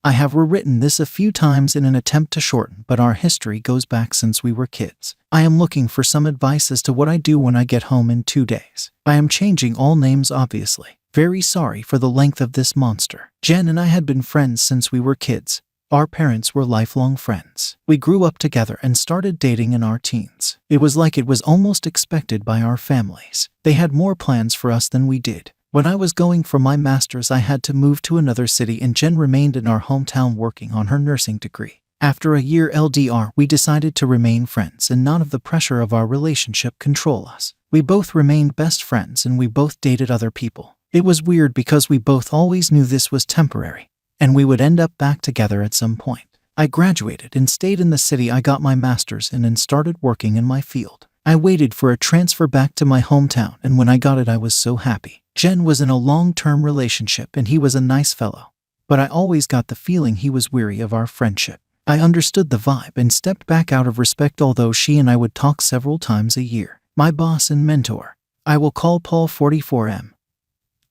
I have rewritten this a few times in an attempt to shorten, but our history goes back since we were kids. I am looking for some advice as to what I do when I get home in 2 days. I am changing all names obviously. Very sorry for the length of this monster. Jen and I had been friends since we were kids. Our parents were lifelong friends. We grew up together and started dating in our teens. It was like it was almost expected by our families. They had more plans for us than we did. When I was going for my master's, I had to move to another city and Jen remained in our hometown working on her nursing degree. After a year LDR, we decided to remain friends and none of the pressure of our relationship control us. We both remained best friends and we both dated other people. It was weird because we both always knew this was temporary and we would end up back together at some point. I graduated and stayed in the city I got my master's in and started working in my field. I waited for a transfer back to my hometown and when I got it I was so happy. Jen was in a long-term relationship and he was a nice fellow, but I always got the feeling he was weary of our friendship. I understood the vibe and stepped back out of respect, although she and I would talk several times a year. My boss and mentor, I will call Paul 44M,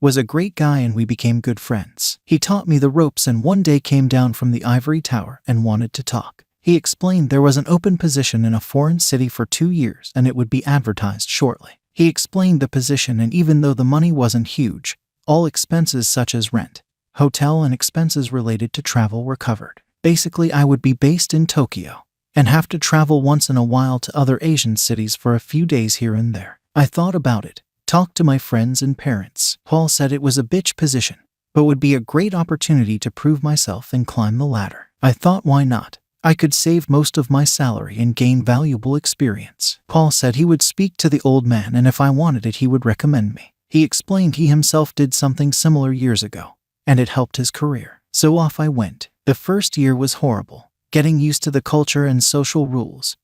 was a great guy and we became good friends. He taught me the ropes and one day came down from the ivory tower and wanted to talk. He explained there was an open position in a foreign city for 2 years and it would be advertised shortly. He explained the position and even though the money wasn't huge, all expenses such as rent, hotel and expenses related to travel were covered. Basically, I would be based in Tokyo and have to travel once in a while to other Asian cities for a few days here and there. I thought about it, talked to my friends and parents. Paul said it was a bitch position, but would be a great opportunity to prove myself and climb the ladder. I thought, why not? I could save most of my salary and gain valuable experience. Paul said he would speak to the old man and if I wanted it he would recommend me. He explained he himself did something similar years ago, and it helped his career. So off I went. The first year was horrible, getting used to the culture and social rules.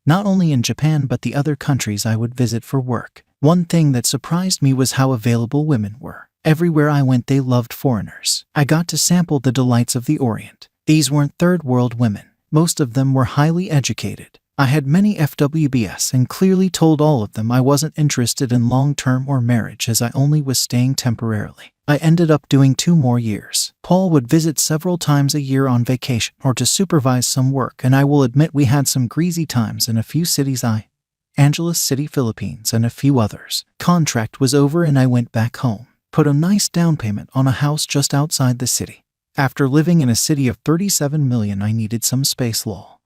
Not only in Japan but the other countries I would visit for work. One thing that surprised me was how available women were. Everywhere I went they loved foreigners. I got to sample the delights of the Orient. These weren't third world women. Most of them were highly educated. I had many FWBs and clearly told all of them I wasn't interested in long-term or marriage as I only was staying temporarily. I ended up doing 2 more years. Paul would visit several times a year on vacation or to supervise some work, and I will admit we had some greasy times in a few cities, Angeles City, Philippines, and a few others. Contract was over and I went back home. Put a nice down payment on a house just outside the city. After living in a city of 37 million, I needed some space.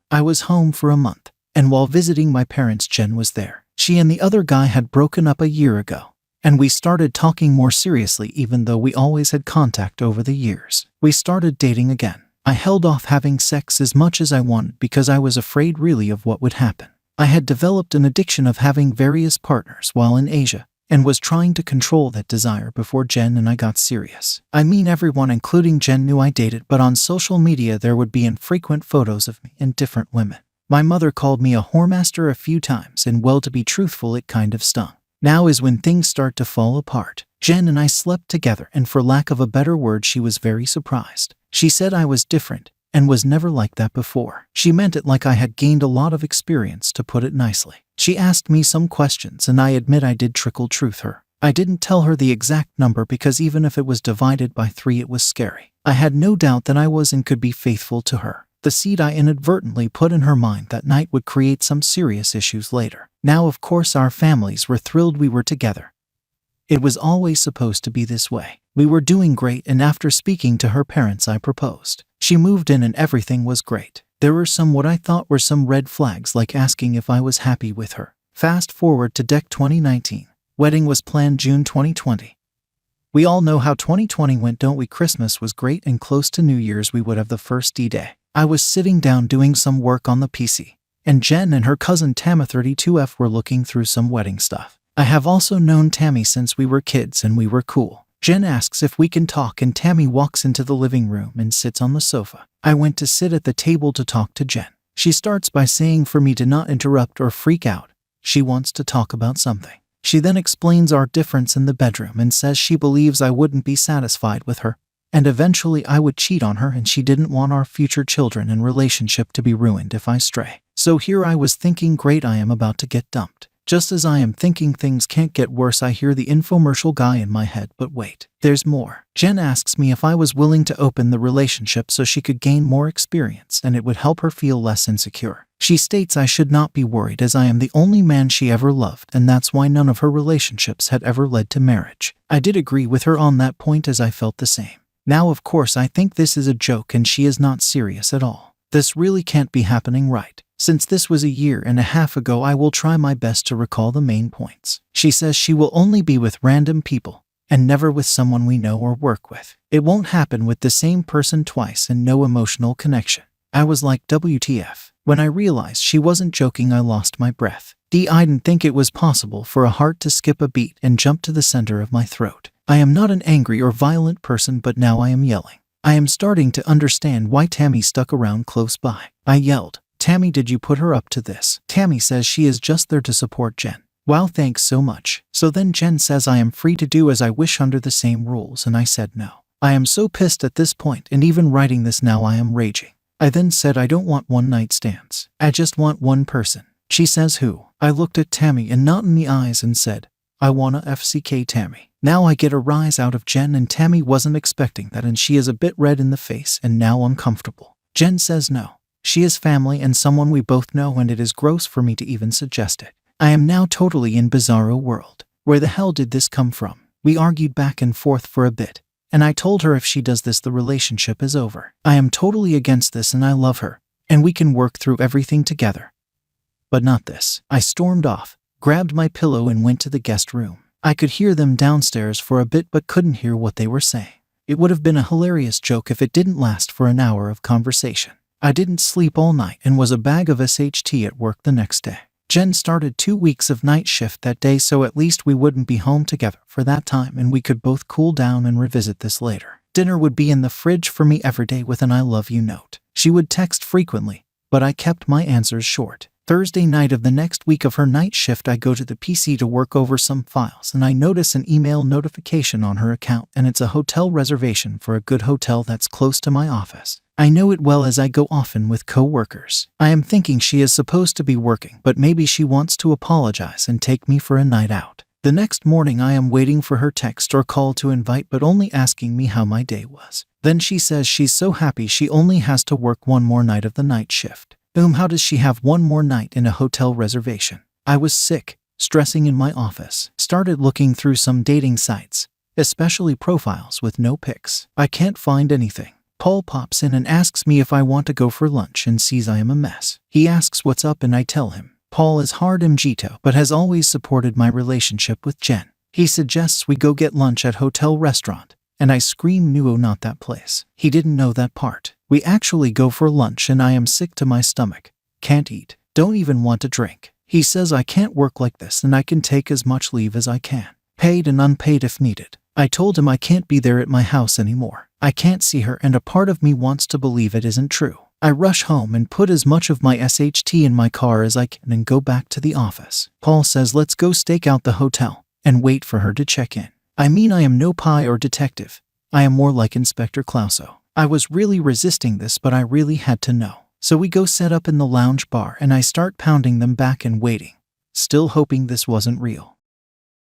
I was home for a month, and while visiting my parents, Jen was there. She and the other guy had broken up a year ago, and we started talking more seriously even though we always had contact over the years. We started dating again. I held off having sex as much as I wanted because I was afraid really of what would happen. I had developed an addiction of having various partners while in Asia, and was trying to control that desire before Jen and I got serious. I mean, everyone including Jen knew I dated, but on social media there would be infrequent photos of me and different women. My mother called me a whoremaster a few times, and well, to be truthful, it kind of stung. Now is when things start to fall apart. Jen and I slept together, and for lack of a better word, she was very surprised. She said I was different and was never like that before. She meant it like I had gained a lot of experience, to put it nicely. She asked me some questions and I admit I did trickle truth her. I didn't tell her the exact number because even if it was divided by 3 it was scary. I had no doubt that I was and could be faithful to her. The seed I inadvertently put in her mind that night would create some serious issues later. Now of course our families were thrilled we were together. It was always supposed to be this way. We were doing great, and after speaking to her parents I proposed. She moved in and everything was great. There were some what I thought were some red flags, like asking if I was happy with her. Fast forward to 2019. Wedding was planned June 2020. We all know how 2020 went, don't we? Christmas was great, and close to New Year's we would have the first D-Day. I was sitting down doing some work on the PC, and Jen and her cousin Tama 32F were looking through some wedding stuff. I have also known Tammy since we were kids and we were cool. Jen asks if we can talk and Tammy walks into the living room and sits on the sofa. I went to sit at the table to talk to Jen. She starts by saying for me to not interrupt or freak out. She wants to talk about something. She then explains our difference in the bedroom and says she believes I wouldn't be satisfied with her, and eventually I would cheat on her, and she didn't want our future children and relationship to be ruined if I stray. So here I was thinking, great, I am about to get dumped. Just as I am thinking things can't get worse, I hear the infomercial guy in my head, but wait, there's more. Jen asks me if I was willing to open the relationship so she could gain more experience and it would help her feel less insecure. She states I should not be worried as I am the only man she ever loved, and that's why none of her relationships had ever led to marriage. I did agree with her on that point as I felt the same. Now of course I think this is a joke and she is not serious at all. This really can't be happening, right? Since this was 1.5 years ago, I will try my best to recall the main points. She says she will only be with random people and never with someone we know or work with. It won't happen with the same person twice and no emotional connection. I was like, WTF. When I realized she wasn't joking, I lost my breath. I didn't think it was possible for a heart to skip a beat and jump to the center of my throat. I am not an angry or violent person, but now I am yelling. I am starting to understand why Tammy stuck around close by. I yelled, Tammy, did you put her up to this? Tammy says she is just there to support Jen. Wow, thanks so much. So then Jen says I am free to do as I wish under the same rules, and I said no. I am so pissed at this point, and even writing this now I am raging. I then said I don't want one-night stands. I just want one person. She says who? I looked at Tammy and not in the eyes and said, I wanna FCK Tammy. Now I get a rise out of Jen, and Tammy wasn't expecting that, and she is a bit red in the face and now uncomfortable. Jen says no. She is family and someone we both know, and it is gross for me to even suggest it. I am now totally in bizarro world. Where the hell did this come from? We argued back and forth for a bit, and I told her if she does this, the relationship is over. I am totally against this and I love her, and we can work through everything together. But not this. I stormed off, grabbed my pillow and went to the guest room. I could hear them downstairs for a bit but couldn't hear what they were saying. It would have been a hilarious joke if it didn't last for an hour of conversation. I didn't sleep all night and was a bag of SHT at work the next day. Jen started 2 weeks of night shift that day, so at least we wouldn't be home together for that time and we could both cool down and revisit this later. Dinner would be in the fridge for me every day with an I love you note. She would text frequently, but I kept my answers short. Thursday night of the next week of her night shift, I go to the PC to work over some files and I notice an email notification on her account, and it's a hotel reservation for a good hotel that's close to my office. I know it well as I go often with co-workers. I am thinking she is supposed to be working, but maybe she wants to apologize and take me for a night out. The next morning I am waiting for her text or call to invite, but only asking me how my day was. Then she says she's so happy she only has to work one more night of the night shift. How does she have one more night in a hotel reservation? I was sick, stressing in my office. Started looking through some dating sites, especially profiles with no pics. I can't find anything. Paul pops in and asks me if I want to go for lunch and sees I am a mess. He asks what's up and I tell him. Paul is hard mojito but has always supported my relationship with Jen. He suggests we go get lunch at hotel restaurant, and I scream no, not that place. He didn't know that part. We actually go for lunch and I am sick to my stomach. Can't eat. Don't even want to drink. He says I can't work like this and I can take as much leave as I can, paid and unpaid if needed. I told him I can't be there at my house anymore. I can't see her, and a part of me wants to believe it isn't true. I rush home and put as much of my SHT in my car as I can and go back to the office. Paul says let's go stake out the hotel and wait for her to check in. I mean, I am no pie or detective. I am more like Inspector Clouseau. I was really resisting this, but I really had to know. So we go set up in the lounge bar and I start pounding them back and waiting, still hoping this wasn't real.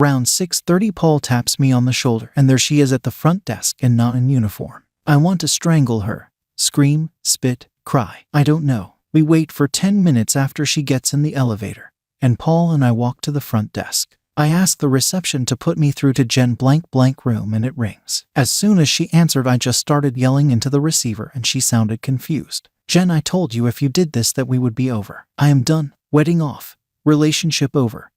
Around 6:30 Paul taps me on the shoulder and there she is at the front desk and not in uniform. I want to strangle her, scream, spit, cry. I don't know. We wait for 10 minutes after she gets in the elevator, and Paul and I walk to the front desk. I ask the reception to put me through to Jen blank blank room and it rings. As soon as she answered I just started yelling into the receiver and she sounded confused. Jen, I told you if you did this that we would be over. I am done. Wedding off. Relationship over.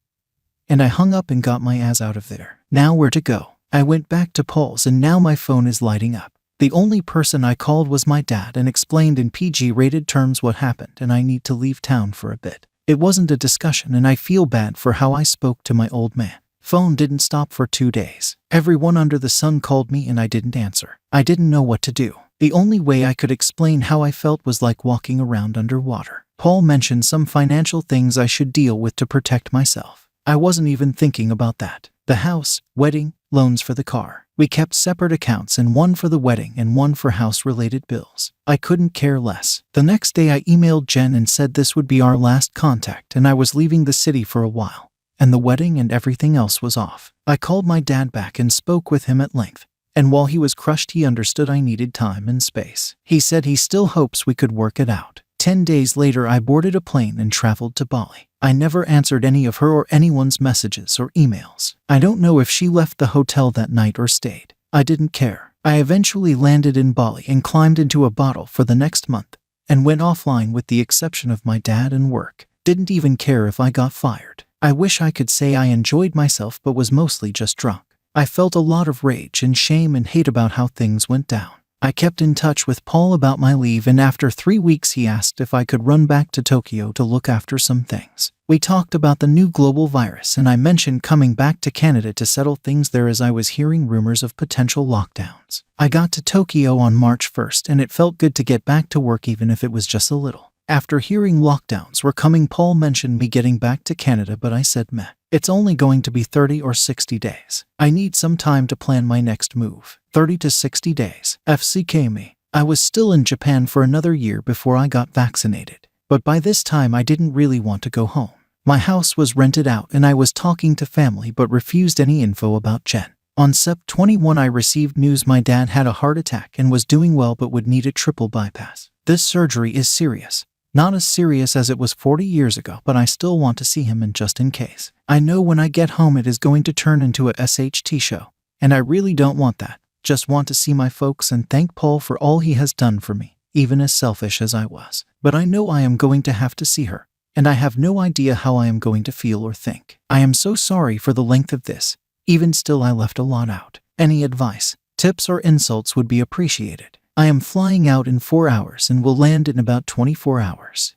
And I hung up and got my ass out of there. Now where to go? I went back to Paul's and now my phone is lighting up. The only person I called was my dad and explained in PG-rated terms what happened and I need to leave town for a bit. It wasn't a discussion and I feel bad for how I spoke to my old man. Phone didn't stop for 2 days. Everyone under the sun called me and I didn't answer. I didn't know what to do. The only way I could explain how I felt was like walking around underwater. Paul mentioned some financial things I should deal with to protect myself. I wasn't even thinking about that. The house, wedding, loans for the car. We kept separate accounts, and one for the wedding and one for house-related bills. I couldn't care less. The next day I emailed Jen and said this would be our last contact and I was leaving the city for a while. and the wedding and everything else was off. I called my dad back and spoke with him at length. And while he was crushed, he understood I needed time and space. He said he still hopes we could work it out. 10 days later, I boarded a plane and traveled to Bali. I never answered any of her or anyone's messages or emails. I don't know if she left the hotel that night or stayed. I didn't care. I eventually landed in Bali and climbed into a bottle for the next month and went offline with the exception of my dad and work. Didn't even care if I got fired. I wish I could say I enjoyed myself, but was mostly just drunk. I felt a lot of rage and shame and hate about how things went down. I kept in touch with Paul about my leave, and after 3 weeks he asked if I could run back to Tokyo to look after some things. We talked about the new global virus, and I mentioned coming back to Canada to settle things there as I was hearing rumors of potential lockdowns. I got to Tokyo on March 1st, and it felt good to get back to work even if it was just a little. After hearing lockdowns were coming, Paul mentioned me getting back to Canada, but I said meh. It's only going to be 30 or 60 days. I need some time to plan my next move. 30 to 60 days. FCK me. I was still in Japan for another year before I got vaccinated. But by this time I didn't really want to go home. My house was rented out and I was talking to family but refused any info about Jen. On Sept 21 I received news my dad had a heart attack and was doing well but would need a triple bypass. This surgery is serious. Not as serious as it was 40 years ago, but I still want to see him, and just in case. I know when I get home it is going to turn into a SHT show, and I really don't want that. Just want to see my folks and thank Paul for all he has done for me, even as selfish as I was. But I know I am going to have to see her, and I have no idea how I am going to feel or think. I am so sorry for the length of this. Even still, I left a lot out. Any advice, tips, or insults would be appreciated. I am flying out in 4 hours and will land in about 24 hours.